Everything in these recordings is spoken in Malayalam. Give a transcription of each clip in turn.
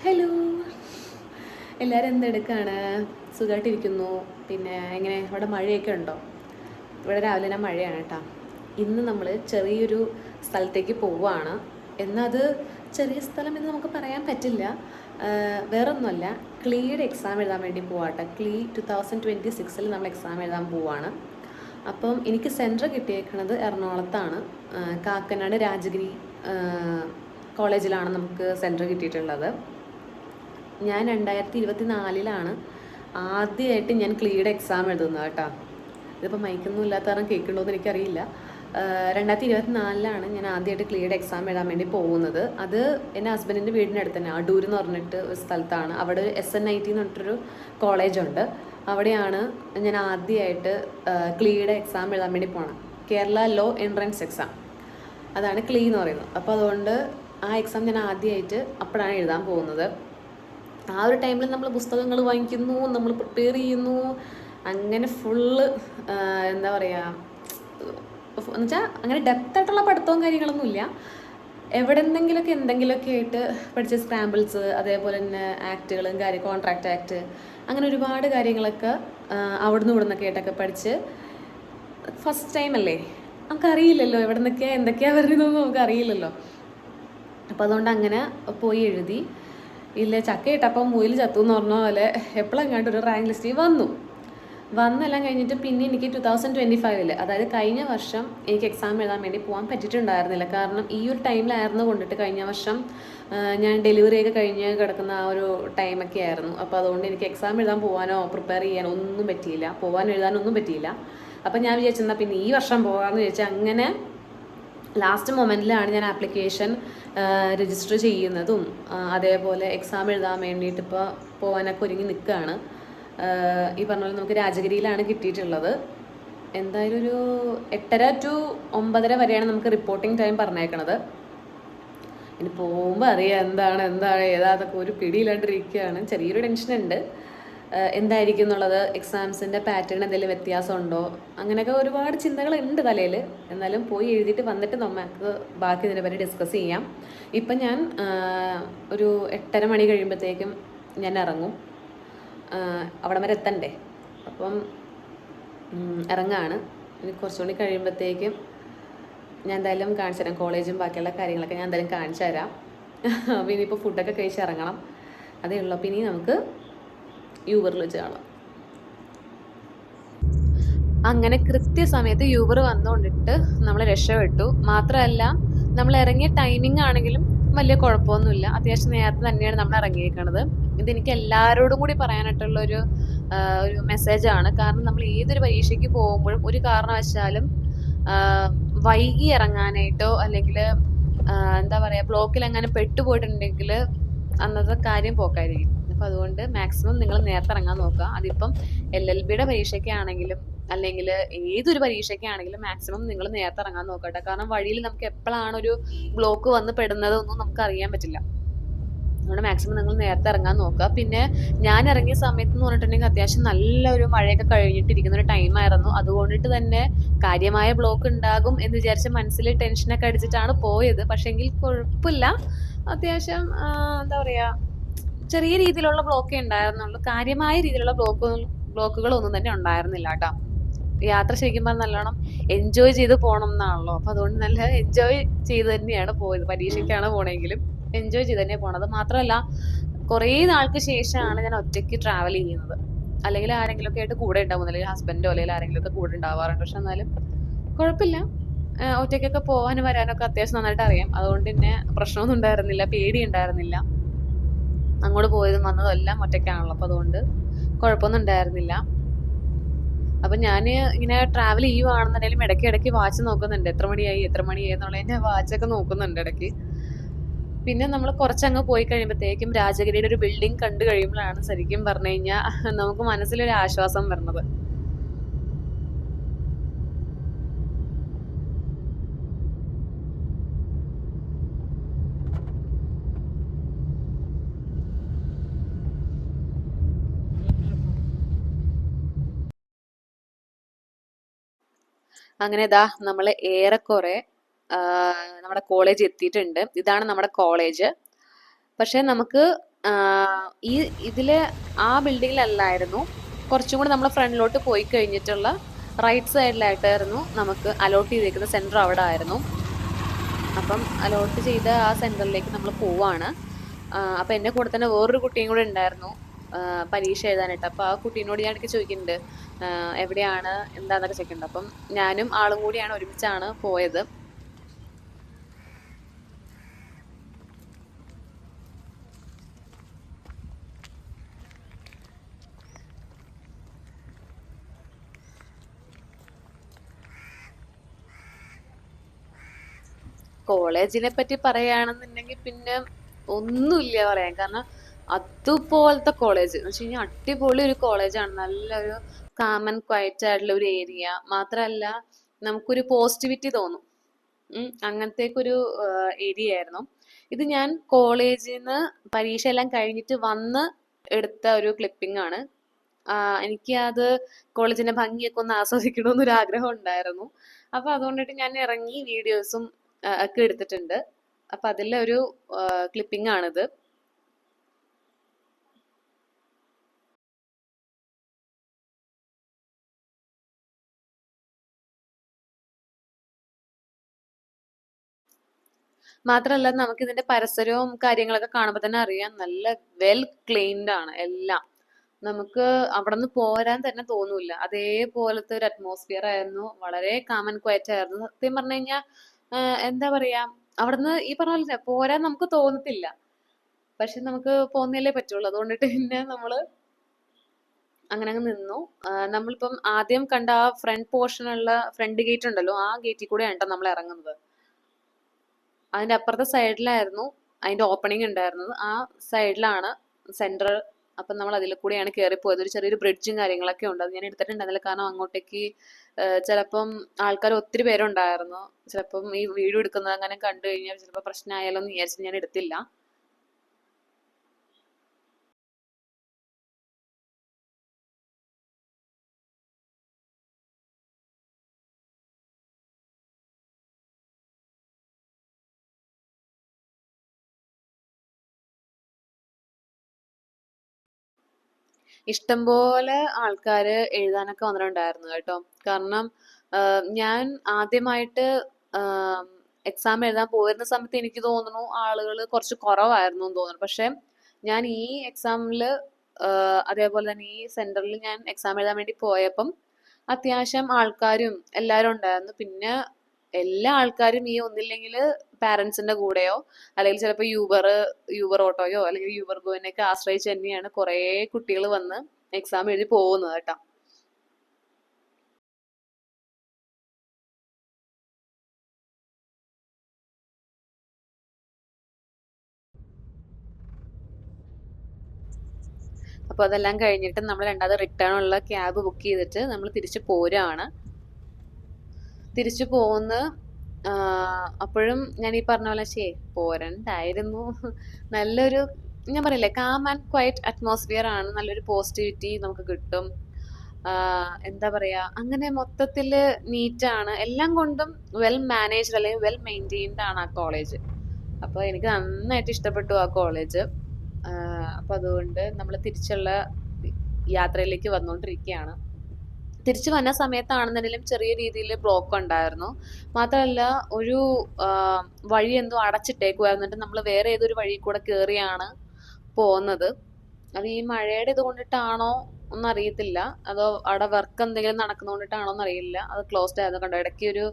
ഹലോ, എല്ലാവരും എന്തെടുക്കാണ്? സുഖമായിട്ടിരിക്കുന്നു. പിന്നെ എങ്ങനെ അവിടെ മഴയൊക്കെ ഉണ്ടോ? ഇവിടെ രാവിലെ തന്നെ മഴയാണ് കേട്ടോ. ഇന്ന് നമ്മൾ ചെറിയൊരു സ്ഥലത്തേക്ക് പോവുകയാണ്. എന്നാൽ ചെറിയ സ്ഥലം എന്ന് നമുക്ക് പറയാൻ പറ്റില്ല. വേറൊന്നുമല്ല, ക്ലീയുടെ എക്സാം എഴുതാൻ വേണ്ടി പോവാട്ടെ. ക്ലീ 2026 നമ്മൾ എക്സാം എഴുതാൻ പോവാണ്. അപ്പം എനിക്ക് സെൻറ്റർ കിട്ടിയേക്കുന്നത് എറണാകുളത്താണ്. കാക്കനാട് രാജഗിരി കോളേജിലാണ് നമുക്ക് സെൻറ്റർ കിട്ടിയിട്ടുള്ളത്. ഞാൻ 2024 ആദ്യമായിട്ട് ഞാൻ ക്ലീയുടെ എക്സാം എഴുതുന്നത് കേട്ടോ. ഇതിപ്പോൾ മൈക്കൊന്നും ഇല്ലാത്ത കാരണം കേൾക്കണ്ടോയെന്ന് എനിക്കറിയില്ല. 2024 ഞാൻ ആദ്യമായിട്ട് ക്ലീയുടെ എക്സാം എഴുതാൻ വേണ്ടി പോകുന്നത്. അത് എൻ്റെ ഹസ്ബൻഡിൻ്റെ വീടിൻ്റെ അടുത്ത് തന്നെ, അടൂർ എന്ന് പറഞ്ഞിട്ട് ഒരു സ്ഥലത്താണ്. അവിടെ SNIT എന്ന് പറഞ്ഞിട്ടൊരു കോളേജുണ്ട്. അവിടെയാണ് ഞാൻ ആദ്യമായിട്ട് ക്ലീയുടെ എക്സാം എഴുതാൻ വേണ്ടി പോകണം. കേരള ലോ എൻട്രൻസ് എക്സാം, അതാണ് ക്ലീ എന്ന് പറയുന്നത്. അപ്പോൾ അതുകൊണ്ട് ആ എക്സാം ഞാൻ ആദ്യമായിട്ട് അപ്പോഴാണ് എഴുതാൻ പോകുന്നത്. ആ ഒരു ടൈമിൽ നമ്മൾ പുസ്തകങ്ങൾ വാങ്ങിക്കുന്നു, നമ്മൾ പ്രിപ്പയർ ചെയ്യുന്നു, അങ്ങനെ ഫുള്ള് എന്താ പറയുക എന്നുവെച്ചാൽ അങ്ങനെ ഡെപ്തായിട്ടുള്ള പഠിത്തവും കാര്യങ്ങളൊന്നുമില്ല. എവിടെ എന്തെങ്കിലുമൊക്കെ ആയിട്ട് പഠിച്ച സ്ക്രാമ്പിൾസ്, അതേപോലെ തന്നെ ആക്റ്റുകളും കോൺട്രാക്റ്റ് ആക്ട്, അങ്ങനെ ഒരുപാട് കാര്യങ്ങളൊക്കെ അവിടുന്ന് ഇവിടുന്നൊക്കെ ആയിട്ടൊക്കെ പഠിച്ച് ഫസ്റ്റ് ടൈം അല്ലേ, നമുക്കറിയില്ലല്ലോ എവിടെ നിന്നൊക്കെയാണ് എന്തൊക്കെയാണ് വരുന്നതെന്ന് നമുക്കറിയില്ലല്ലോ. അപ്പോൾ അതുകൊണ്ട് അങ്ങനെ പോയി എഴുതി. ഇല്ല ചക്ക ഇട്ടപ്പം മുയിൽ ചത്തു എന്ന് പറഞ്ഞ പോലെ എപ്പോഴെങ്ങാണ്ട് ഒരു റാങ്ക് ലിസ്റ്റിൽ വന്നെല്ലാം കഴിഞ്ഞിട്ട് പിന്നെ എനിക്ക് 2025 അതായത് കഴിഞ്ഞ വർഷം എനിക്ക് എക്സാം എഴുതാൻ വേണ്ടി പോകാൻ പറ്റിയിട്ടുണ്ടായിരുന്നില്ല. കാരണം ഈ ഒരു ടൈമിലായിരുന്നു കൊണ്ടിട്ട് കഴിഞ്ഞ വർഷം ഞാൻ ഡെലിവറിയൊക്കെ കഴിഞ്ഞ് കിടക്കുന്ന ആ ഒരു ടൈമൊക്കെ ആയിരുന്നു. അപ്പോൾ അതുകൊണ്ട് എനിക്ക് എക്സാം എഴുതാൻ പോകാനോ പ്രിപ്പയർ ചെയ്യാനോ ഒന്നും പറ്റിയില്ല, എഴുതാനൊന്നും പറ്റിയില്ല. അപ്പം ഞാൻ വിചാരിച്ചെന്നാൽ പിന്നെ ഈ വർഷം പോകാമെന്ന് വിചാരിച്ചാൽ അങ്ങനെ ലാസ്റ്റ് മൊമെൻറ്റിലാണ് ഞാൻ ആപ്ലിക്കേഷൻ രജിസ്റ്റർ ചെയ്യുന്നതും അതേപോലെ എക്സാം എഴുതാൻ വേണ്ടിയിട്ട് ഇപ്പോൾ പോകാനൊക്കെ ഒരുങ്ങി നിൽക്കുകയാണ്. ഈ പറഞ്ഞ പോലെ നമുക്ക് രാജഗിരിയിലാണ് കിട്ടിയിട്ടുള്ളത്. എന്തായാലും ഒരു 8:30 to 9:30 വരെയാണ് നമുക്ക് റിപ്പോർട്ടിംഗ് ടൈം പറഞ്ഞേക്കണത്. ഇനി പോകുമ്പോൾ അറിയാം എന്താണ് ഏതാതൊക്കെ ഒരു പിടിയില്ലാണ്ടിരിക്കുകയാണ്. ചെറിയൊരു ടെൻഷനുണ്ട് എന്തായിരിക്കും എന്നുള്ളത്. എക്സാംസിൻ്റെ പാറ്റേൺ എന്തെങ്കിലും വ്യത്യാസമുണ്ടോ, അങ്ങനെയൊക്കെ ഒരുപാട് ചിന്തകളുണ്ട് തലയിൽ. എന്നാലും പോയി എഴുതിയിട്ട് വന്നിട്ട് നമുക്ക് ബാക്കി ഇതിനെപ്പറ്റി ഡിസ്കസ് ചെയ്യാം. ഇപ്പം ഞാൻ ഒരു 8:30 മണി കഴിയുമ്പോഴത്തേക്കും ഞാൻ ഇറങ്ങും. അവിടെ വരെ എത്തണ്ടേ, അപ്പം ഇറങ്ങാണ്. ഇനി കുറച്ചുകൂടി കഴിയുമ്പോഴത്തേക്കും ഞാൻ എന്തായാലും കാണിച്ചു തരാം. കോളേജും ബാക്കിയുള്ള കാര്യങ്ങളൊക്കെ ഞാൻ എന്തായാലും കാണിച്ചു തരാം. അപ്പോൾ ഇനിയിപ്പോൾ ഫുഡൊക്കെ കഴിച്ച് ഇറങ്ങണം, അതേ ഉള്ളൂ. അപ്പോൾ ഇനി നമുക്ക് യൂബറിൽ വെച്ച് കാണാം. അങ്ങനെ കൃത്യസമയത്ത് യൂബർ വന്നുകൊണ്ടിട്ട് നമ്മൾ രക്ഷപ്പെട്ടു. മാത്രമല്ല നമ്മൾ ഇറങ്ങിയ ടൈമിംഗ് ആണെങ്കിലും വലിയ കുഴപ്പമൊന്നുമില്ല. അത്യാവശ്യം നേരത്തെ തന്നെയാണ് നമ്മൾ ഇറങ്ങിയേക്കണത്. ഇതെനിക്ക് എല്ലാവരോടും കൂടി പറയാനായിട്ടുള്ളൊരു മെസ്സേജാണ്. കാരണം നമ്മൾ ഏതൊരു പരീക്ഷയ്ക്ക് പോകുമ്പോഴും ഒരു കാരണവശാലും വൈകി ഇറങ്ങാനായിട്ടോ അല്ലെങ്കിൽ എന്താ പറയുക ബ്ലോക്കിൽ എങ്ങനെ പെട്ടുപോയിട്ടുണ്ടെങ്കിൽ അന്നത്തെ കാര്യം പോക്കായിരിക്കും. അപ്പോൾ അതുകൊണ്ട് മാക്സിമം നിങ്ങൾ നേരത്തെ ഇറങ്ങാൻ നോക്കുക. അതിപ്പം LLBയുടെ പരീക്ഷയ്ക്കാണെങ്കിലും അല്ലെങ്കിൽ ഏതൊരു പരീക്ഷയ്ക്കാണെങ്കിലും മാക്സിമം നിങ്ങൾ നേരത്തെ ഇറങ്ങാൻ നോക്കട്ടെ. കാരണം വഴിയിൽ നമുക്ക് എപ്പോഴാണ് ഒരു ബ്ലോക്ക് വന്ന് പെടുന്നത് ഒന്നും നമുക്ക് അറിയാൻ പറ്റില്ല. അതുകൊണ്ട് മാക്സിമം നിങ്ങൾ നേരത്തെ ഇറങ്ങാൻ നോക്കുക. പിന്നെ ഞാൻ ഇറങ്ങിയ സമയത്ത് എന്ന് പറഞ്ഞിട്ടുണ്ടെങ്കിൽ അത്യാവശ്യം നല്ലൊരു മഴയൊക്കെ കഴിഞ്ഞിട്ടിരിക്കുന്ന ഒരു ടൈമായിരുന്നു. അതുകൊണ്ടിട്ട് തന്നെ കാര്യമായ ബ്ലോക്ക് ഉണ്ടാകും എന്ന് വിചാരിച്ച മനസ്സിൽ ടെൻഷനൊക്കെ അടിച്ചിട്ടാണ് പോയത്. പക്ഷേങ്കിൽ കുഴപ്പമില്ല, അത്യാവശ്യം എന്താ പറയുക ചെറിയ രീതിയിലുള്ള ബ്ലോക്കേ ഉണ്ടായിരുന്നുള്ളൂ. കാര്യമായ രീതിയിലുള്ള ബ്ലോക്കുകളൊന്നും തന്നെ ഉണ്ടായിരുന്നില്ല കേട്ടോ. യാത്ര ശരിക്കും പറഞ്ഞാൽ നല്ലോണം എൻജോയ് ചെയ്ത് പോകണം എന്നാണല്ലോ. അപ്പം അതുകൊണ്ട് നല്ല എൻജോയ് ചെയ്ത് തന്നെയാണ് പോയത്. പരീക്ഷയ്ക്കാണ് പോണെങ്കിലും എൻജോയ് ചെയ്ത് തന്നെ പോണത്. മാത്രമല്ല കുറേ നാൾക്ക് ശേഷമാണ് ഞാൻ ഒറ്റയ്ക്ക് ട്രാവൽ ചെയ്യുന്നത്. അല്ലെങ്കിൽ ആരെങ്കിലുമൊക്കെ ആയിട്ട് കൂടെ ഉണ്ടാവും, അല്ലെങ്കിൽ ഹസ്ബൻഡോ അല്ലെങ്കിൽ ആരെങ്കിലുമൊക്കെ കൂടെ ഉണ്ടാവാറുണ്ട്. പക്ഷെ എന്നാലും കുഴപ്പമില്ല, ഒറ്റയ്ക്കൊക്കെ പോകാനും വരാനൊക്കെ അത്യാവശ്യം നന്നായിട്ട് അറിയാം. അതുകൊണ്ട് തന്നെ പ്രശ്നമൊന്നും ഉണ്ടായിരുന്നില്ല, പേടി ഉണ്ടായിരുന്നില്ല. അങ്ങോട്ട് പോയതും വന്നതും എല്ലാം ഒറ്റയ്ക്കാണല്ലോ. അപ്പോൾ അതുകൊണ്ട് കുഴപ്പമൊന്നും ഉണ്ടായിരുന്നില്ല. അപ്പം ഞാൻ ഇങ്ങനെ ട്രാവൽ ചെയ്യുവാണെന്നുണ്ടെങ്കിലും ഇടയ്ക്ക് വാച്ച് നോക്കുന്നുണ്ട്, എത്ര മണിയായി എന്നുള്ളതിൻ്റെ വാച്ചൊക്കെ നോക്കുന്നുണ്ട് ഇടയ്ക്ക്. പിന്നെ നമ്മൾ കുറച്ചങ്ങ് പോയി കഴിയുമ്പോഴത്തേക്കും രാജഗിരിയുടെ ഒരു ബിൽഡിംഗ് കണ്ടു കഴിയുമ്പോഴാണ് ശരിക്കും പറഞ്ഞു കഴിഞ്ഞാൽ നമുക്ക് മനസ്സിലൊരു ആശ്വാസം വരുന്നത്. അങ്ങനെ ഇതാ നമ്മൾ ഏറെക്കുറെ നമ്മുടെ കോളേജ് എത്തിയിട്ടുണ്ട്. ഇതാണ് നമ്മുടെ കോളേജ്. പക്ഷെ നമുക്ക് ഈ ഇതിലെ ആ ബിൽഡിങ്ങിലല്ലായിരുന്നു, കുറച്ചും കൂടി നമ്മൾ ഫ്രണ്ടിലോട്ട് പോയി കഴിഞ്ഞിട്ടുള്ള റൈറ്റ് സൈഡിലായിട്ടായിരുന്നു നമുക്ക് അലോട്ട് ചെയ്തേക്കുന്ന സെൻറ്റർ അവിടെ ആയിരുന്നു. അപ്പം അലോട്ട് ചെയ്ത ആ സെൻറ്ററിലേക്ക് നമ്മൾ പോവാണ്. അപ്പം എൻ്റെ കൂടെ തന്നെ വേറൊരു കുട്ടിയും കൂടെ ഉണ്ടായിരുന്നു പരീക്ഷ എഴുതാനായിട്ട്. അപ്പോൾ ആ കുട്ടീനോട് ഞാൻ ഇടയ്ക്ക് ചോദിക്കുന്നുണ്ട് എവിടെയാണ് എന്താണെന്നൊക്കെ ചോദിക്കുന്നുണ്ട്. അപ്പം ഞാനും ആളും കൂടിയാണ് ഒരുമിച്ചാണ് പോയത്. കോളേജിനെ പറ്റി പറയുകയാണെന്നുണ്ടെങ്കിൽ പിന്നെ ഒന്നുമില്ല പറയാൻ. കാരണം അതുപോലത്തെ കോളേജ് എന്ന് വെച്ച് കഴിഞ്ഞാൽ അടിപൊളി ഒരു കോളേജാണ്. നല്ലൊരു കാം ആൻഡ് ക്വയറ്റ് ആയിട്ടുള്ള ഒരു ഏരിയ. മാത്രമല്ല നമുക്കൊരു പോസിറ്റിവിറ്റി തോന്നും. അങ്ങനത്തേക്കൊരു ഏരിയ ആയിരുന്നു. ഇത് ഞാൻ കോളേജിൽ നിന്ന് പരീക്ഷ എല്ലാം കഴിഞ്ഞിട്ട് വന്ന് എടുത്ത ഒരു ക്ലിപ്പിംഗ് ആണ്. എനിക്ക് അത് കോളേജിന്റെ ഭംഗിയൊക്കെ ഒന്ന് ആസ്വദിക്കണമെന്നൊരു ആഗ്രഹം ഉണ്ടായിരുന്നു. അപ്പൊ അതുകൊണ്ടിട്ട് ഞാൻ ഇറങ്ങി വീഡിയോസും ഒക്കെ എടുത്തിട്ടുണ്ട്. അപ്പൊ അതിലെ ഒരു ക്ലിപ്പിംഗ് ആണിത്. മാത്രമല്ല നമുക്ക് ഇതിന്റെ പരിസരവും കാര്യങ്ങളൊക്കെ കാണുമ്പോൾ തന്നെ അറിയാം, നല്ല വെൽ ക്ലീൻഡ് ആണ് എല്ലാം. നമുക്ക് അവിടെ നിന്ന് പോരാൻ തന്നെ തോന്നൂല. അതേപോലത്തെ ഒരു അറ്റ്മോസ്ഫിയർ ആയിരുന്നു. വളരെ കാം ആൻഡ് ക്വയറ്റ് ആയിരുന്നു. സത്യം പറഞ്ഞു കഴിഞ്ഞാൽ എന്താ പറയാ, അവിടുന്ന് ഈ പറഞ്ഞ പോലെ പോരാൻ നമുക്ക് തോന്നത്തില്ല. പക്ഷെ നമുക്ക് പോന്നല്ലേ പറ്റുള്ളൂ. അതുകൊണ്ടിട്ട് പിന്നെ നമ്മള് അങ്ങനെ അങ്ങ് നിന്നു. നമ്മളിപ്പം ആദ്യം കണ്ട ആ ഫ്രണ്ട് പോർഷനുള്ള ഫ്രണ്ട് ഗേറ്റ് ഉണ്ടല്ലോ, ആ ഗേറ്റിൽ കൂടെയാണ് ട്ടോ നമ്മൾ ഇറങ്ങുന്നത്. അതിന്റെ അപ്പുറത്തെ സൈഡിലായിരുന്നു അതിന്റെ ഓപ്പണിംഗ് ഉണ്ടായിരുന്നത്. ആ സൈഡിലാണ് സെന്റർ. അപ്പം നമ്മൾ അതിൽ കൂടെയാണ് കയറിപ്പോയത്. ഒരു ചെറിയൊരു ബ്രിഡ്ജും കാര്യങ്ങളൊക്കെ ഉണ്ട്. അത് ഞാൻ എടുത്തിട്ടുണ്ടായിരുന്നില്ല, കാരണം അങ്ങോട്ടേക്ക് ചിലപ്പം ആൾക്കാർ ഒത്തിരി പേരുണ്ടായിരുന്നു. ചിലപ്പം ഈ വീഡിയോ എടുക്കുന്നത് അങ്ങനെ കണ്ടു കഴിഞ്ഞാൽ ചിലപ്പോൾ പ്രശ്നമായാലോ എന്ന് വിചാരിച്ചിട്ട് ഞാൻ എടുത്തില്ല. ഇഷ്ടംപോലെ ആൾക്കാര് എഴുതാനൊക്കെ വന്നിട്ടുണ്ടായിരുന്നു കേട്ടോ. കാരണം ഞാൻ ആദ്യമായിട്ട് എക്സാം എഴുതാൻ പോയിരുന്ന സമയത്ത് എനിക്ക് തോന്നുന്നു ആളുകൾ കുറച്ച് കുറവായിരുന്നു എന്ന് തോന്നുന്നു. പക്ഷെ ഞാൻ ഈ എക്സാമിൽ അതേപോലെ തന്നെ ഈ സെന്ററിൽ ഞാൻ എക്സാം എഴുതാൻ വേണ്ടി പോയപ്പം അത്യാവശ്യം ആൾക്കാരും എല്ലാവരും ഉണ്ടായിരുന്നു. പിന്നെ എല്ലാ ആൾക്കാരും ഈ ഒന്നില്ലെങ്കിൽ പാരന്റ്സിന്റെ കൂടെയോ അല്ലെങ്കിൽ ചിലപ്പോൾ യൂബർ ഓട്ടോയോ അല്ലെങ്കിൽ യൂബർ ഗോയിനെയൊക്കെ ആശ്രയിച്ച് തന്നെയാണ് കുറേ കുട്ടികൾ വന്ന് എക്സാം എഴുതി പോകുന്നത് കേട്ടോ. അപ്പോൾ അതെല്ലാം കഴിഞ്ഞിട്ട് നമ്മൾ രണ്ടാമത് റിട്ടേൺ ഉള്ള ക്യാബ് ബുക്ക് ചെയ്തിട്ട് നമ്മൾ തിരിച്ച് പോരുകയാണ്. തിരിച്ചു പോകുന്ന അപ്പോഴും ഞാൻ ഈ പറഞ്ഞ പോലെ പോരണ്ടായിരുന്നു. നല്ലൊരു, ഞാൻ പറയില്ലേ, കാം ആൻഡ് ക്വയറ്റ് അറ്റ്മോസ്ഫിയർ ആണ്. നല്ലൊരു പോസിറ്റിവിറ്റി നമുക്ക് കിട്ടും. എന്താ പറയാ, അങ്ങനെ മൊത്തത്തില് നീറ്റാണ്. എല്ലാം കൊണ്ടും വെൽ മാനേജ്ഡ് അല്ലെങ്കിൽ വെൽ മെയിൻറ്റെയിൻഡ് ആണ് ആ കോളേജ്. അപ്പൊ എനിക്ക് നന്നായിട്ട് ഇഷ്ടപ്പെട്ടു ആ കോളേജ്. അപ്പൊ അതുകൊണ്ട് നമ്മൾ തിരിച്ചുള്ള യാത്രയിലേക്ക് വന്നുകൊണ്ടിരിക്കുകയാണ്. തിരിച്ചു വന്ന സമയത്താണെന്നുണ്ടെങ്കിലും ചെറിയ രീതിയിൽ ബ്ലോക്ക് ഉണ്ടായിരുന്നു. മാത്രമല്ല ഒരു വഴി എന്തോ അടച്ചിട്ടേക്കുവായിരുന്നു. എന്നിട്ട് നമ്മൾ വേറെ ഏതൊരു വഴി കൂടെ കയറിയാണ് പോകുന്നത്. അത് ഈ മഴയുടെ ഇത് കൊണ്ടിട്ടാണോ ഒന്നറിയത്തില്ല, അതോ അവിടെ വർക്ക് എന്തെങ്കിലും നടക്കുന്നതുകൊണ്ടിട്ടാണോ എന്നറിയില്ല. അത് ക്ലോസ്ഡ് ആയിരുന്നു കണ്ടോ, ഇടയ്ക്ക് ഒരു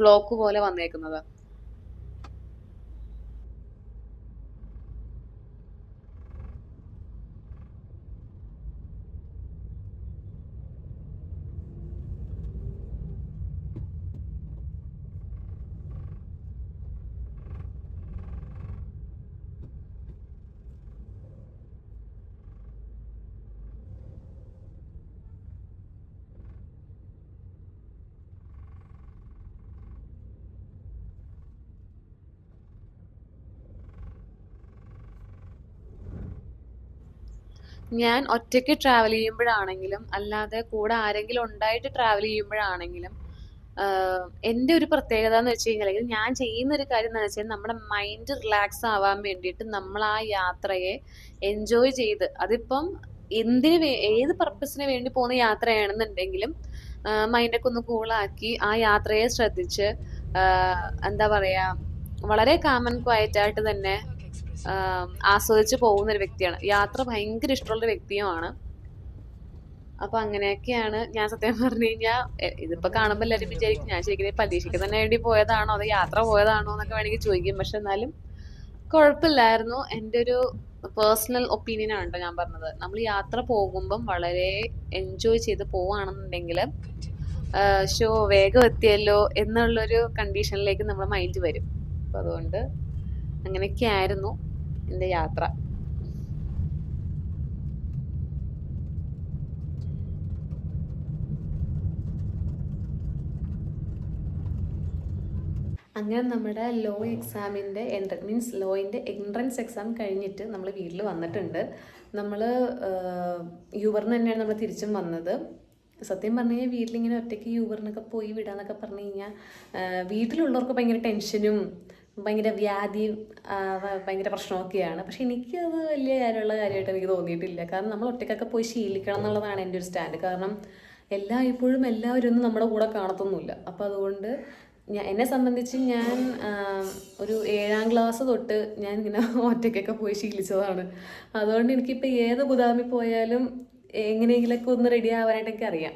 ബ്ലോക്ക് പോലെ വന്നേക്കുന്നത്. ഞാൻ ഒറ്റയ്ക്ക് ട്രാവൽ ചെയ്യുമ്പോഴാണെങ്കിലും അല്ലാതെ കൂടെ ആരെങ്കിലും ഉണ്ടായിട്ട് ട്രാവൽ ചെയ്യുമ്പോഴാണെങ്കിലും എൻ്റെ ഒരു പ്രത്യേകത എന്ന് വെച്ച് കഴിഞ്ഞാൽ, അല്ലെങ്കിൽ ഞാൻ ചെയ്യുന്ന ഒരു കാര്യം എന്താണെന്ന് വെച്ചാൽ, നമ്മുടെ മൈൻഡ് റിലാക്സ് ആവാൻ വേണ്ടിയിട്ട് നമ്മൾ ആ യാത്രയെ എൻജോയ് ചെയ്ത്, അതിപ്പം ഏത് പർപ്പസിന് വേണ്ടി പോകുന്ന യാത്രയാണെന്നുണ്ടെങ്കിലും മൈൻഡൊക്കെ ഒന്ന് കൂളാക്കി ആ യാത്രയെ ശ്രദ്ധിച്ച് എന്താ പറയാ, വളരെ കാം ആൻഡ് ക്വയറ്റ് ആയിട്ട് തന്നെ ആസ്വദിച്ച് പോകുന്ന ഒരു വ്യക്തിയാണ്. യാത്ര ഭയങ്കര ഇഷ്ടമുള്ള വ്യക്തിയുമാണ്. അപ്പൊ അങ്ങനെയൊക്കെയാണ് ഞാൻ സത്യം പറഞ്ഞു കഴിഞ്ഞാൽ. ഇതിപ്പോ കാണുമ്പോൾ എല്ലാവരും വിചാരിക്കും ഞാൻ ശരിക്കും പരീക്ഷയ്ക്ക് വേണ്ടി പോയതാണോ അതോ യാത്ര പോയതാണോ എന്നൊക്കെ വേണമെങ്കിൽ ചോദിക്കും. പക്ഷെ എന്നാലും കുഴപ്പമില്ലായിരുന്നു. എൻ്റെ ഒരു പേഴ്സണൽ ഒപ്പീനിയൻ ആണ് ട്ടോ ഞാൻ പറഞ്ഞത്. നമ്മൾ യാത്ര പോകുമ്പം വളരെ എൻജോയ് ചെയ്ത് പോവുകയാണെന്നുണ്ടെങ്കിൽ വേഗം എത്തിയല്ലോ എന്നുള്ളൊരു കണ്ടീഷനിലേക്ക് നമ്മുടെ മൈൻഡ് വരും. അപ്പൊ അതുകൊണ്ട് അങ്ങനെയൊക്കെയായിരുന്നു എൻ്റെ യാത്ര. അങ്ങനെ നമ്മുടെ ലോ എക്സാമിൻ്റെ ലോയിൻ്റെ എൻട്രൻസ് എക്സാം കഴിഞ്ഞിട്ട് നമ്മൾ വീട്ടിൽ വന്നിട്ടുണ്ട്. നമ്മൾ യൂബറിന് തന്നെയാണ് നമ്മൾ തിരിച്ചും വന്നത്. സത്യം പറഞ്ഞു കഴിഞ്ഞാൽ വീട്ടിലിങ്ങനെ ഒറ്റയ്ക്ക് യൂബറിനൊക്കെ പോയി വിടാന്നൊക്കെ പറഞ്ഞു കഴിഞ്ഞാൽ വീട്ടിലുള്ളവർക്ക് ഭയങ്കര ടെൻഷനും ഭയങ്കര വ്യാധിയും ഭയങ്കര പ്രശ്നമൊക്കെയാണ്. പക്ഷെ എനിക്കത് വലിയ കാര്യമായിട്ട് എനിക്ക് തോന്നിയിട്ടില്ല. കാരണം നമ്മൾ ഒറ്റയ്ക്കൊക്കെ പോയി ശീലിക്കണം എന്നുള്ളതാണ് എൻ്റെ ഒരു സ്റ്റാൻഡ്. കാരണം ഇപ്പോഴും എല്ലാവരും ഒന്നും നമ്മുടെ കൂടെ കാണത്തൊന്നുമില്ല. അപ്പോൾ അതുകൊണ്ട് എന്നെ സംബന്ധിച്ച് ഞാൻ ഒരു 7ാം ക്ലാസ് തൊട്ട് ഞാൻ ഇങ്ങനെ ഒറ്റയ്ക്കൊക്കെ പോയി ശീലിച്ചതാണ്. അതുകൊണ്ട് എനിക്കിപ്പോൾ ഏത് ഗുദാമി പോയാലും എങ്ങനെയെങ്കിലൊക്കെ ഒന്ന് റെഡി ആവാനായിട്ട് എനിക്കറിയാം.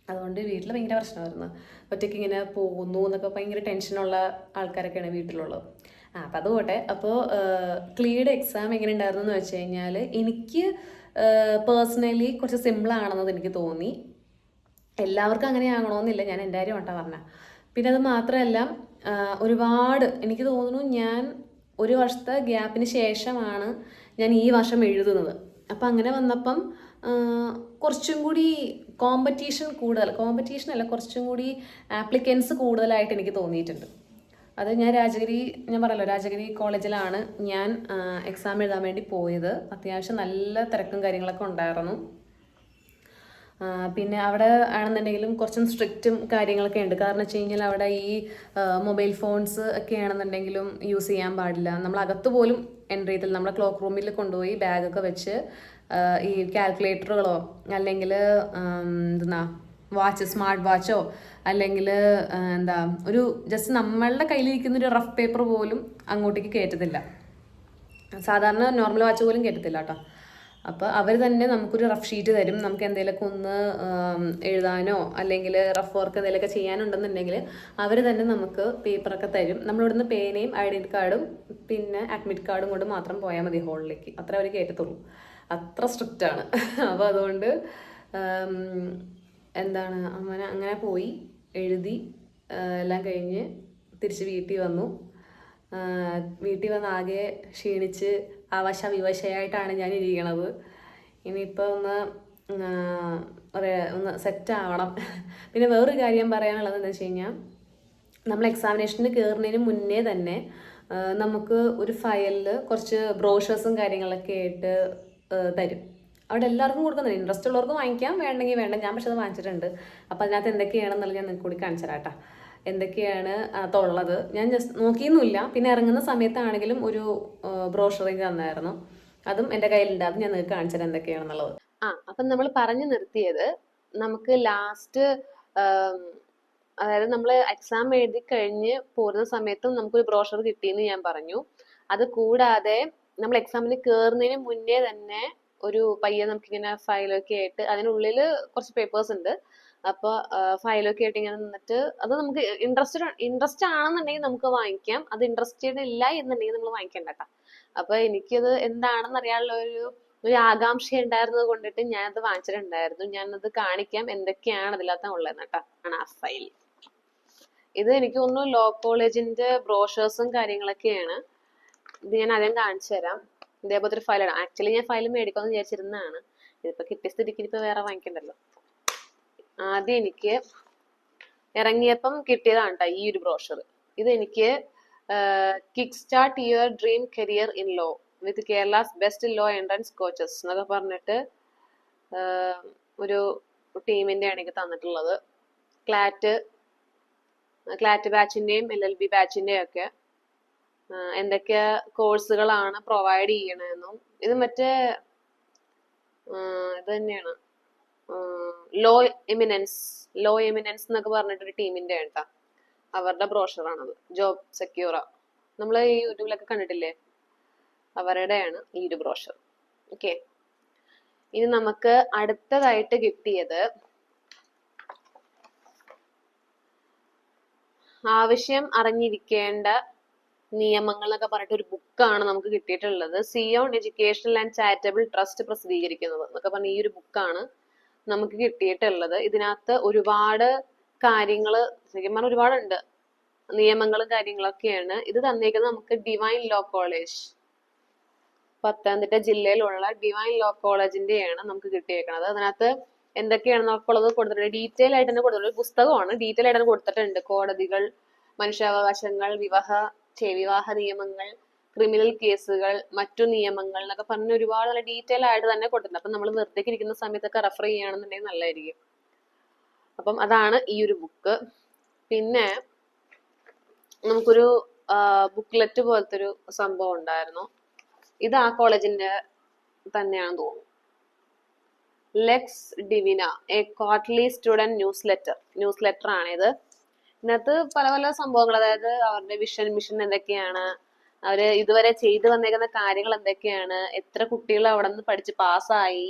അതുകൊണ്ട് വീട്ടിൽ ഭയങ്കര പ്രശ്നമായിരുന്നു. ഒറ്റയ്ക്ക് ഇങ്ങനെ പോകുന്നു എന്നൊക്കെ ഭയങ്കര ടെൻഷനുള്ള ആൾക്കാരൊക്കെയാണ് വീട്ടിലുള്ളത്. അപ്പം അത് പോട്ടെ. അപ്പോൾ ക്ലിയുടെ എക്സാം എങ്ങനെ ഉണ്ടായിരുന്നു എന്ന് വെച്ച് കഴിഞ്ഞാൽ, എനിക്ക് പേഴ്സണലി കുറച്ച് സിമ്പിളാണെന്നത് എനിക്ക് തോന്നി. എല്ലാവർക്കും അങ്ങനെ ആകണമെന്നില്ല, ഞാൻ എൻ്റെ കാര്യം കേട്ടോ പറഞ്ഞ. പിന്നെ അത് മാത്രമല്ല, ഒരുപാട് എനിക്ക് തോന്നുന്നു ഞാൻ ഒരു വർഷത്തെ ഗ്യാപ്പിന് ശേഷമാണ് ഞാൻ ഈ വർഷം എഴുതുന്നത്. അപ്പം അങ്ങനെ വന്നപ്പം കുറച്ചും കൂടി കോമ്പറ്റീഷൻ അല്ല, കുറച്ചും കൂടി ആപ്ലിക്കൻസ് കൂടുതലായിട്ട് എനിക്ക് തോന്നിയിട്ടുണ്ട്. അത് ഞാൻ പറഞ്ഞല്ലോ, രാജഗിരി കോളേജിലാണ് ഞാൻ എക്സാം എഴുതാൻ വേണ്ടി പോയത്. അത്യാവശ്യം നല്ല തിരക്കും കാര്യങ്ങളൊക്കെ ഉണ്ടായിരുന്നു. പിന്നെ അവിടെ ആണെന്നുണ്ടെങ്കിലും കുറച്ചും സ്ട്രിക്റ്റും കാര്യങ്ങളൊക്കെ ഉണ്ട്. കാരണം വെച്ച് കഴിഞ്ഞാൽ അവിടെ ഈ മൊബൈൽ ഫോൺസ് ഒക്കെ ആണെന്നുണ്ടെങ്കിലും യൂസ് ചെയ്യാൻ പാടില്ല. നമ്മൾ അകത്ത് പോലും എൻ്റർ ചെയ്തില്ല. നമ്മളെ ക്ലോക്ക് റൂമിൽ കൊണ്ടുപോയി ബാഗൊക്കെ വെച്ച് ഈ കാൽക്കുലേറ്ററുകളോ അല്ലെങ്കിൽ സ്മാർട്ട് വാച്ചോ അല്ലെങ്കിൽ ഒരു ജസ്റ്റ് നമ്മളുടെ കയ്യിലിരിക്കുന്ന ഒരു റഫ് പേപ്പർ പോലും അങ്ങോട്ടേക്ക് കയറ്റത്തില്ല. സാധാരണ നോർമൽ വാച്ച് പോലും കയറ്റത്തില്ല കേട്ടോ. അപ്പോൾ അവർ തന്നെ നമുക്കൊരു റഫ് ഷീറ്റ് തരും. നമുക്ക് എന്തെങ്കിലുമൊക്കെ ഒന്ന് എഴുതാനോ അല്ലെങ്കിൽ റഫ് വർക്ക് എന്തെങ്കിലുമൊക്കെ ചെയ്യാനുണ്ടെന്നുണ്ടെങ്കിൽ അവർ തന്നെ നമുക്ക് പേപ്പറൊക്കെ തരും. നമ്മളിവിടുന്ന് പേനയും ഡെന്റിറ്റി കാർഡും പിന്നെ അഡ്മിറ്റ് കാർഡും കൊണ്ട് മാത്രം പോയാൽ മതി ഹോളിലേക്ക്. അത്ര അവർ കയറ്റത്തുള്ളൂ. അത്ര സ്ട്രിക്റ്റാണ്. അപ്പോൾ അതുകൊണ്ട് അങ്ങനെ പോയി എഴുതി എല്ലാം കഴിഞ്ഞ് തിരിച്ച് വീട്ടിൽ വന്നു. വീട്ടിൽ വന്ന് ആകെ ക്ഷീണിച്ച് വിവശയായിട്ടാണ് ഞാൻ ഇരിക്കണത്. ഇനിയിപ്പോൾ ഒന്ന് സെറ്റാവണം. പിന്നെ വേറൊരു കാര്യം പറയാനുള്ളത് എന്താ വെച്ച് കഴിഞ്ഞാൽ, നമ്മൾ എക്സാമിനേഷന് കയറുന്നതിന് മുന്നേ തന്നെ നമുക്ക് ഒരു ഫയലിൽ കുറച്ച് ബ്രോഷേഴ്സും കാര്യങ്ങളൊക്കെ ആയിട്ട് തരും. അവിടെ എല്ലാവർക്കും കൊടുക്കുന്നുണ്ട്. ഇൻട്രസ്റ്റ് ഉള്ളവർക്ക് വാങ്ങിക്കാം, വേണ്ടെങ്കിൽ വേണ്ട. ഞാൻ പക്ഷെ അത് വാങ്ങിച്ചിട്ടുണ്ട്. അപ്പോൾ അതിനകത്ത് എന്തൊക്കെയാണെന്നുള്ളത് ഞാൻ നിങ്ങൾക്ക് കൂടി കാണിച്ചു തരാം കേട്ടോ. എന്തൊക്കെയാണ് അതുള്ളത് ഞാൻ ജസ്റ്റ് നോക്കിയൊന്നുമില്ല. പിന്നെ ഇറങ്ങുന്ന സമയത്താണെങ്കിലും ഒരു ബ്രോഷറിങ് തന്നായിരുന്നു. അതും എൻ്റെ കയ്യിലുണ്ട്. അത് ഞാൻ നിങ്ങൾക്ക് കാണിച്ചു തരാം എന്തൊക്കെയാണെന്നുള്ളത്. അപ്പം നമ്മൾ പറഞ്ഞു നിർത്തിയത്, നമുക്ക് ലാസ്റ്റ് അതായത് നമ്മൾ എക്സാം എഴുതി കഴിഞ്ഞ് പോരുന്ന സമയത്തും നമുക്കൊരു ബ്രോഷർ കിട്ടിയെന്ന് ഞാൻ പറഞ്ഞു. അത് കൂടാതെ നമ്മൾ എക്സാമിന് കയറുന്നതിന് മുന്നേ തന്നെ ഒരു പയ്യെ നമുക്കിങ്ങനെ ഫയലൊക്കെ ആയിട്ട്, അതിനുള്ളിൽ കുറച്ച് പേപ്പേഴ്സ് ഉണ്ട്. അപ്പോൾ ഫയലൊക്കെ ആയിട്ട് ഇങ്ങനെ നിന്നിട്ട്, അത് നമുക്ക് ഇൻട്രസ്റ്റ് ആണെന്നുണ്ടെങ്കിൽ നമുക്ക് വാങ്ങിക്കാം. അത് ഇൻട്രസ്റ്റഡ് ഇല്ല എന്നുണ്ടെങ്കിൽ നമ്മൾ വാങ്ങിക്കണ്ട കേട്ടോ. അപ്പൊ എനിക്കത് എന്താണെന്ന് അറിയാനുള്ള ഒരു ആകാംക്ഷ ഉണ്ടായിരുന്നത് കൊണ്ടിട്ട് ഞാനത് വാങ്ങിച്ചിട്ടുണ്ടായിരുന്നു. ഞാനത് കാണിക്കാം എന്തൊക്കെയാണ് അതിനകത്ത് ഉള്ളതെന്ന് കേട്ടോ. ആണ് ആ ഫയൽ. ഇത് എനിക്ക് തോന്നുന്നു ലോ കോളേജിന്റെ ബ്രോഷേഴ്സും കാര്യങ്ങളൊക്കെയാണ്. ഇത് ഞാൻ ആദ്യം കാണിച്ചു തരാം. ഇതേപോലത്തെ ഒരു ഫയലാണ്. ആക്ച്വലി ഞാൻ ഫയൽ മേടിക്കാമെന്ന് വിചാരിച്ചിരുന്നതാണ്. ഇതിപ്പോ കിട്ടിയ സ്ഥിതിക്ക് ഇനിയിപ്പോ വേറെ വാങ്ങിക്കണ്ടല്ലോ. ആദ്യം എനിക്ക് ഇറങ്ങിയപ്പം കിട്ടിയതാണ് കേട്ടോ ഈ ഒരു ബ്രോഷർ. ഇതെനിക്ക് kick start your dream career in law with Kerala's best law entrance coaches എന്നൊക്കെ പറഞ്ഞിട്ട് ഒരു ടീമിന്റെ ആണ് എനിക്ക് തന്നിട്ടുള്ളത്. ക്ലാറ്റ് ക്ലാറ്റ് ബാച്ചിന്റെയും LLB ബാച്ചിന്റെയും ഒക്കെ എന്തൊക്കെ കോഴ്സുകളാണ് പ്രൊവൈഡ് ചെയ്യണമെന്നും ഇത് മറ്റേ ഇത് തന്നെയാണ് ലോ എമിനൻസ് എന്നൊക്കെ പറഞ്ഞിട്ടൊരു ടീമിന്റെ കേട്ടാ അവരുടെ ബ്രോഷറാണത്. ജോബ് സെക്യൂറ നമ്മൾ ഈ യൂട്യൂബിലൊക്കെ കണ്ടിട്ടില്ലേ, അവരുടെയാണ് ഈ ഒരു ബ്രോഷർ. ഓക്കെ, ഇനി നമുക്ക് അടുത്തതായിട്ട് കിട്ടിയത് ആവശ്യം അറിഞ്ഞിരിക്കേണ്ട നിയമങ്ങൾ എന്നൊക്കെ പറഞ്ഞിട്ട് ഒരു ബുക്കാണ് നമുക്ക് കിട്ടിയിട്ടുള്ളത്. Zion educational and charitable trust പ്രസിദ്ധീകരിക്കുന്നത് എന്നൊക്കെ പറഞ്ഞ ഈ ഒരു ബുക്കാണ് നമുക്ക് കിട്ടിയിട്ടുള്ളത്. ഇതിനകത്ത് ഒരുപാട് കാര്യങ്ങള് ശരിക്കും പറഞ്ഞാൽ ഒരുപാടുണ്ട്, നിയമങ്ങളും കാര്യങ്ങളൊക്കെയാണ്. ഇത് തന്നേക്കുന്നത് നമുക്ക് ഡിവൈൻ ലോ കോളേജ്, പത്തനംതിട്ട ജില്ലയിലുള്ള ഡിവൈൻ ലോ കോളേജിന്റെയാണ് നമുക്ക് കിട്ടിയേക്കുന്നത്. അതിനകത്ത് എന്തൊക്കെയാണെന്നൊക്കെ ഉള്ളത് കൊടുത്തിട്ടുണ്ട്, ഡീറ്റെയിൽ ആയിട്ട് തന്നെ കൊടുത്തിട്ടുണ്ട്. ഒരു പുസ്തകമാണ്, ഡീറ്റെയിൽ ആയിട്ട് തന്നെ കൊടുത്തിട്ടുണ്ട്. കോടതികൾ, മനുഷ്യാവകാശങ്ങൾ, വിവാഹ നിയമങ്ങൾ, ക്രിമിനൽ കേസുകൾ, മറ്റു നിയമങ്ങൾ എന്നൊക്കെ പറഞ്ഞ് ഒരുപാട് നല്ല ഡീറ്റെയിൽ ആയിട്ട് തന്നെ കൊടുത്തിട്ടുണ്ട്. അപ്പം നമ്മൾ വെറുതെ ഇരിക്കുന്ന സമയത്തൊക്കെ റെഫർ ചെയ്യുകയാണെന്നുണ്ടെങ്കിൽ നല്ലതായിരിക്കും. അപ്പം അതാണ് ഈ ഒരു ബുക്ക്. പിന്നെ നമുക്കൊരു ബുക്ക്ലെറ്റ് പോലത്തെ ഒരു സംഭവം ഉണ്ടായിരുന്നു. ഇത് ആ കോളേജിന്റെ തന്നെയാണെന്ന് തോന്നുന്നു. Lex Divina, a quarterly student newsletter ആണിത്. ഇതിനകത്ത് പല പല സംഭവങ്ങൾ, അതായത് അവരുടെ വിഷൻ മിഷൻ എന്തൊക്കെയാണ്, അവര് ഇതുവരെ ചെയ്തു വന്നേക്കുന്ന കാര്യങ്ങൾ എന്തൊക്കെയാണ്, എത്ര കുട്ടികൾ അവിടെ നിന്ന് പഠിച്ച് പാസ്സായി,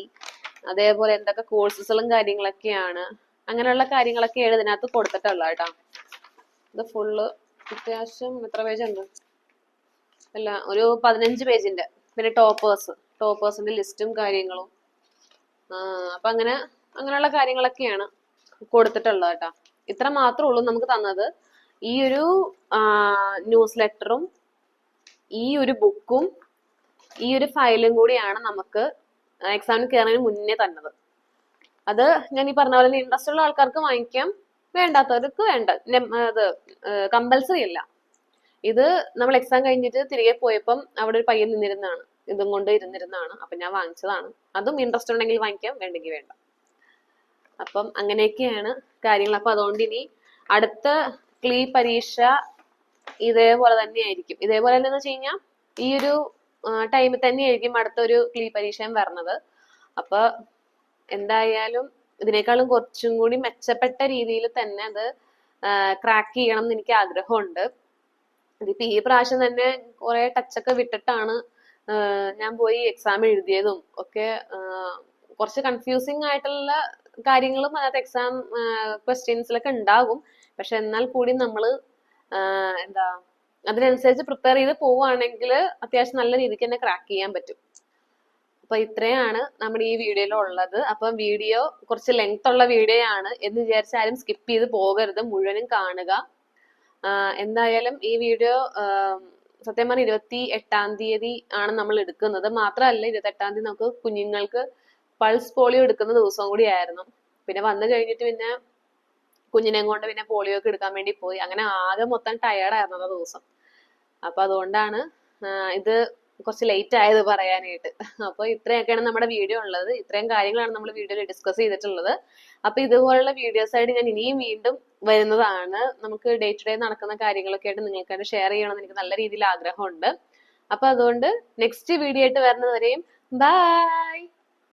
അതേപോലെ എന്തൊക്കെ കോഴ്സസുകളും കാര്യങ്ങളൊക്കെയാണ്, അങ്ങനെയുള്ള കാര്യങ്ങളൊക്കെയാണ് ഇതിനകത്ത് കൊടുത്തിട്ടുള്ളത് കേട്ടോ. ഇത് ഫുള്ള് അത്യാവശ്യം എത്ര പേജ് ഉണ്ട്, അല്ല ഒരു 15 പേജിന്റെ. പിന്നെ ടോപ്പേഴ്സിന്റെ ലിസ്റ്റും കാര്യങ്ങളും, അപ്പൊ അങ്ങനെയുള്ള കാര്യങ്ങളൊക്കെയാണ് കൊടുത്തിട്ടുള്ളത് കേട്ടോ. ഇത്ര മാത്രമേ ഉള്ളൂ നമുക്ക് തന്നത്. ഈ ഒരു ന്യൂസ് ലെറ്ററും ഈ ഒരു ബുക്കും ഈ ഒരു ഫയലും കൂടിയാണ് നമുക്ക് എക്സാമിന് കയറുന്നതിന് മുന്നേ തന്നത്. അത് ഞാൻ ഈ പറഞ്ഞ പോലെ ഇൻട്രസ്റ്റ് ഉള്ള ആൾക്കാർക്ക് വാങ്ങിക്കാം, വേണ്ടാത്തവർക്ക് വേണ്ട. അത് കമ്പൽസറി അല്ല. ഇത് നമ്മൾ എക്സാം കഴിഞ്ഞിട്ട് തിരികെ പോയപ്പം അവിടെ ഒരു പയ്യൻ നിന്നിരുന്നാണ്, ഇതും കൊണ്ട് ഇരുന്നിരുന്നാണ്. അപ്പൊ ഞാൻ വാങ്ങിച്ചതാണ്. അതും ഇൻട്രസ്റ്റ് ഉണ്ടെങ്കിൽ വാങ്ങിക്കാം, വേണ്ടെങ്കിൽ വേണ്ട. അപ്പം അങ്ങനെയൊക്കെയാണ് കാര്യങ്ങൾ. അപ്പൊ അതുകൊണ്ട് ഇനി അടുത്ത ക്ലീ പരീക്ഷ ഇതേപോലെ തന്നെ ആയിരിക്കും. ഇതേപോലെ തന്നെ എന്ന് വെച്ച് കഴിഞ്ഞാൽ ഈ ഒരു ടൈമിൽ തന്നെയായിരിക്കും അടുത്തൊരു ക്ലീ പരീക്ഷയും വരുന്നത്. അപ്പൊ എന്തായാലും ഇതിനേക്കാളും കുറച്ചും കൂടി മെച്ചപ്പെട്ട രീതിയിൽ തന്നെ അത് ക്രാക്ക് ചെയ്യണം എന്ന് എനിക്ക് ആഗ്രഹമുണ്ട്. ഇതിപ്പോ ഈ പ്രാവശ്യം തന്നെ കുറെ ടച്ചൊക്കെ വിട്ടിട്ടാണ് ഞാൻ പോയി എക്സാം എഴുതിയതും ഒക്കെ. കുറച്ച് കൺഫ്യൂസിങ് ആയിട്ടുള്ള കാര്യങ്ങളും അതിനകത്ത് എക്സാം ക്വസ്റ്റ്യൻസിലൊക്കെ ഉണ്ടാകും. പക്ഷെ എന്നാൽ കൂടി നമ്മള് അതിനനുസരിച്ച് പ്രിപ്പയർ ചെയ്ത് പോവുകയാണെങ്കിൽ അത്യാവശ്യം നല്ല രീതിക്ക് തന്നെ ക്രാക്ക് ചെയ്യാൻ പറ്റും. അപ്പൊ ഇത്രയാണ് നമ്മുടെ ഈ വീഡിയോയിൽ ഉള്ളത്. അപ്പം വീഡിയോ കുറച്ച് ലെങ്ത് ഉള്ള വീഡിയോ ആണ് എന്ന് വിചാരിച്ച് ആരും സ്കിപ്പ് ചെയ്ത് പോകരുത്, മുഴുവനും കാണുക. എന്തായാലും ഈ വീഡിയോ സത്യം പറഞ്ഞാൽ 28-ാം തീയതി ആണ് നമ്മൾ എടുക്കുന്നത്. മാത്രമല്ല 28-ാം തീയതി നമുക്ക് കുഞ്ഞുങ്ങൾക്ക് പൾസ് പോളിയോ എടുക്കുന്ന ദിവസം കൂടി ആയിരുന്നു. പിന്നെ വന്നു കഴിഞ്ഞിട്ട് പിന്നെ കുഞ്ഞിനെ കൊണ്ട് പിന്നെ പോളിയോ ഒക്കെ എടുക്കാൻ വേണ്ടി പോയി. അങ്ങനെ ആകെ മൊത്തം ടയേർഡായിരുന്നു ആ ദിവസം. അപ്പൊ അതുകൊണ്ടാണ് ഇത് കുറച്ച് ലേറ്റ് ആയത് പറയാനായിട്ട്. അപ്പൊ ഇത്രയൊക്കെയാണ് നമ്മുടെ വീഡിയോ ഉള്ളത്. ഇത്രയും കാര്യങ്ങളാണ് നമ്മൾ വീഡിയോയിൽ ഡിസ്കസ് ചെയ്തിട്ടുള്ളത്. അപ്പൊ ഇതുപോലുള്ള വീഡിയോസ് ആയിട്ട് ഞാൻ ഇനിയും വീണ്ടും വരുന്നതാണ്. നമുക്ക് ഡേ ടു ഡേ നടക്കുന്ന കാര്യങ്ങളൊക്കെ ആയിട്ട് നിങ്ങൾക്കായിട്ട് ഷെയർ ചെയ്യണമെന്ന് എനിക്ക് നല്ല രീതിയിൽ ആഗ്രഹമുണ്ട്. അപ്പൊ അതുകൊണ്ട് നെക്സ്റ്റ് വീഡിയോ ആയിട്ട് വരുന്നതുവരെയും ബൈ.